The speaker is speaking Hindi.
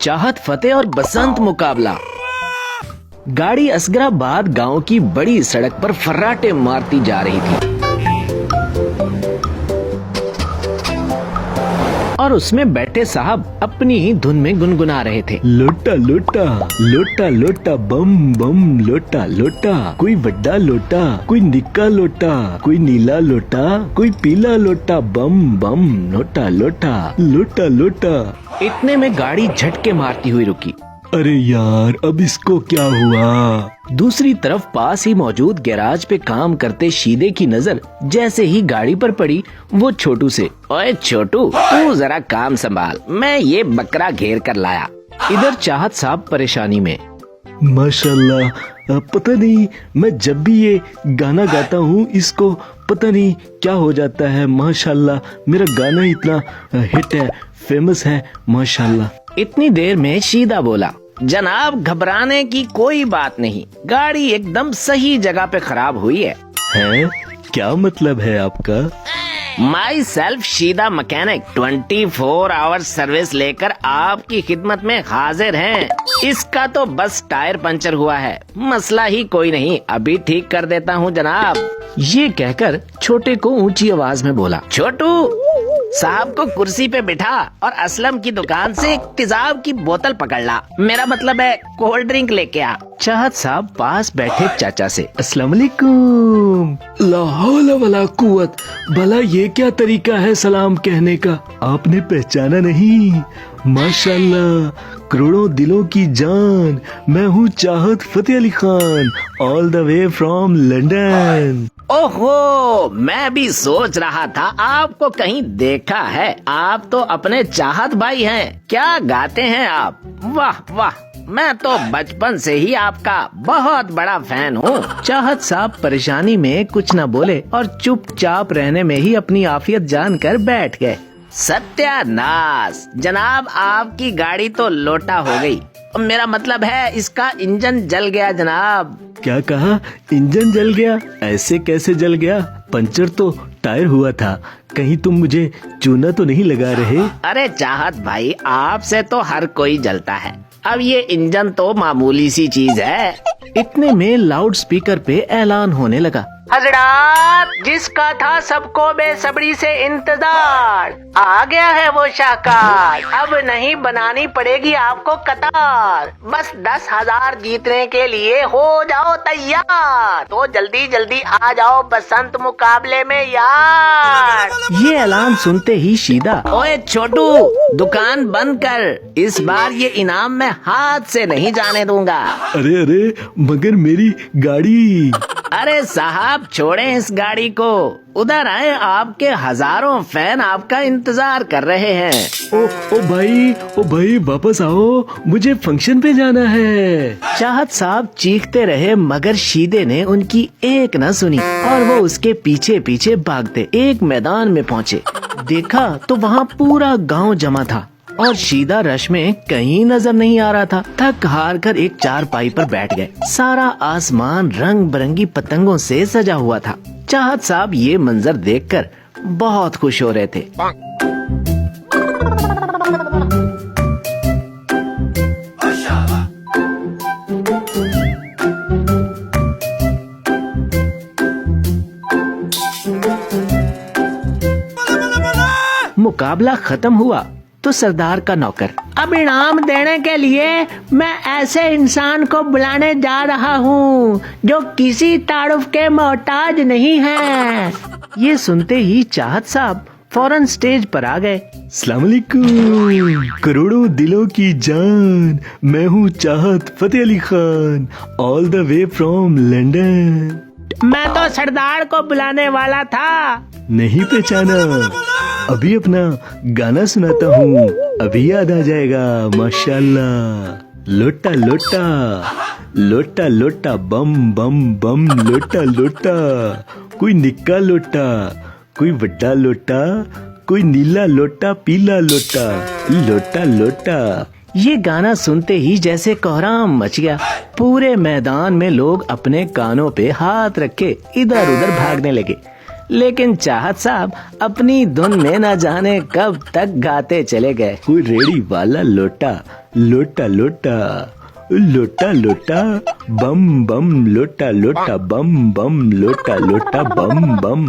चाहत फतेह और बसंत मुकाबला। गाड़ी असगराबाद गांव की बड़ी सड़क पर फर्राटे मारती जा रही थी और उसमें बैठे साहब अपनी ही धुन में गुनगुना रहे थे। लोटा लोटा लोटा लोटा बम बम लोटा लोटा, कोई बड़ा लोटा कोई निक्का लोटा, कोई नीला लोटा कोई पीला लोटा, बम बम लोटा लोटा लोटा लोटा। इतने में गाड़ी झटके मारती हुई रुकी। अरे यार, अब इसको क्या हुआ? दूसरी तरफ पास ही मौजूद गैराज पे काम करते शीदे की नजर जैसे ही गाड़ी पर पड़ी, वो छोटू से, ओए छोटू तू जरा काम संभाल, मैं ये बकरा घेर कर लाया। इधर चाहत साहब परेशानी में। माशाल्लाह, पता नहीं मैं जब भी ये गाना गाता हूँ इसको पता नहीं क्या हो जाता है। माशाल्लाह, मेरा गाना इतना हिट है, फेमस है माशाल्लाह। इतनी देर में शीदा बोला, जनाब घबराने की कोई बात नहीं, गाड़ी एकदम सही जगह पे खराब हुई है। हैं? क्या मतलब है आपका? Myself Sheeda mechanic 24 hour service लेकर आपकी खिदमत में हाजिर हैं। इसका तो बस टायर पंचर हुआ है, मसला ही कोई नहीं, अभी ठीक कर देता हूँ जनाब। ये कहकर छोटे को ऊंची आवाज में बोला, छोटू साहब को कुर्सी पे बिठा और असलम की दुकान से एक तेजाब की बोतल पकड़ ला, मेरा मतलब है कोल्ड ड्रिंक लेके आ। चाहत साहब पास बैठे चाचा से, अस्सलाम वालेकुम। ला हौला वला कुव्वत, भला ये क्या तरीका है सलाम कहने का? आपने पहचाना नहीं? माशाल्लाह, करोड़ों दिलों की जान, मैं हूँ Chahat Fateh Ali Khan, all the way from London. ओहो, मैं भी सोच रहा था आपको कहीं देखा है। आप तो अपने चाहत भाई हैं, क्या गाते हैं आप, वाह वाह, मैं तो बचपन से ही आपका बहुत बड़ा फैन हूँ। चाहत साहब परेशानी में कुछ न बोले और चुपचाप रहने में ही अपनी आफियत जानकर बैठ गए। सत्यानाश जनाब, आपकी गाड़ी तो लोटा हो गई, मेरा मतलब है इसका इंजन जल गया जनाब। क्या कहा? इंजन जल गया? ऐसे कैसे जल गया? पंचर तो टायर हुआ था, कहीं तुम मुझे चूना तो नहीं लगा रहे? अरे चाहत भाई, आपसे तो हर कोई जलता है, अब ये इंजन तो मामूली सी चीज है। इतने में लाउड स्पीकर पे ऐलान होने लगा, हजरात, जिसका था सबको बेसब्री से इंतजार, आ गया है वो शाहकार, अब नहीं बनानी पड़ेगी आपको कतार, बस 10,000 जीतने के लिए हो जाओ तैयार, तो जल्दी जल्दी आ जाओ बसंत मुकाबले में यार। ये ऐलान सुनते ही शीदा, ओए छोटू दुकान बंद कर, इस बार ये इनाम मैं हाथ से नहीं जाने दूंगा। अरे अरे, मगर मेरी गाड़ी। अरे साहब छोड़ें इस गाड़ी को, उधर आए, आपके हजारों फैन आपका इंतजार कर रहे हैं। ओ भाई वापस आओ, मुझे फंक्शन पे जाना है। चाहत साहब चीखते रहे मगर शीदे ने उनकी एक न सुनी और वो उसके पीछे पीछे भागते एक मैदान में पहुँचे। देखा तो वहाँ पूरा गांव जमा था और शीदा रश में कहीं नजर नहीं आ रहा था। थक हार कर एक चारपाई पर बैठ गए। सारा आसमान रंग बिरंगी पतंगों से सजा हुआ था। चाहत साहब ये मंजर देखकर बहुत खुश हो रहे थे। मुकाबला खत्म हुआ तो सरदार का नौकर, अब इनाम देने के लिए मैं ऐसे इंसान को बुलाने जा रहा हूँ जो किसी तारुफ के मोहताज नहीं है। ये सुनते ही चाहत साहब फौरन स्टेज पर आ गए। अस्सलाम वालेकुम, करोड़ों दिलों की जान, मैं हूँ Chahat Fateh Ali Khan, all the way from London. मैं तो सरदार को बुलाने वाला था। नहीं पहचाना? अभी अपना गाना सुनाता हूँ, अभी याद आ जाएगा। माशाल्लाह, लोटा लोटा लोटा लोटा बम बम बम लोटा लोटा, कोई निक्का लोटा कोई बड़ा लोटा, कोई नीला लोटा पीला लोटा, लोटा लोटा। ये गाना सुनते ही जैसे कोहराम मच गया। पूरे मैदान में लोग अपने कानों पे हाथ रखे इधर उधर भागने लगे। लेकिन चाहत साहब अपनी धुन में न जाने कब तक गाते चले गए। कोई रेडी वाला लोटा लोटा लोटा लोटा लोटा बम बम लोटा लोटा बम बम लोटा लोटा बम बम।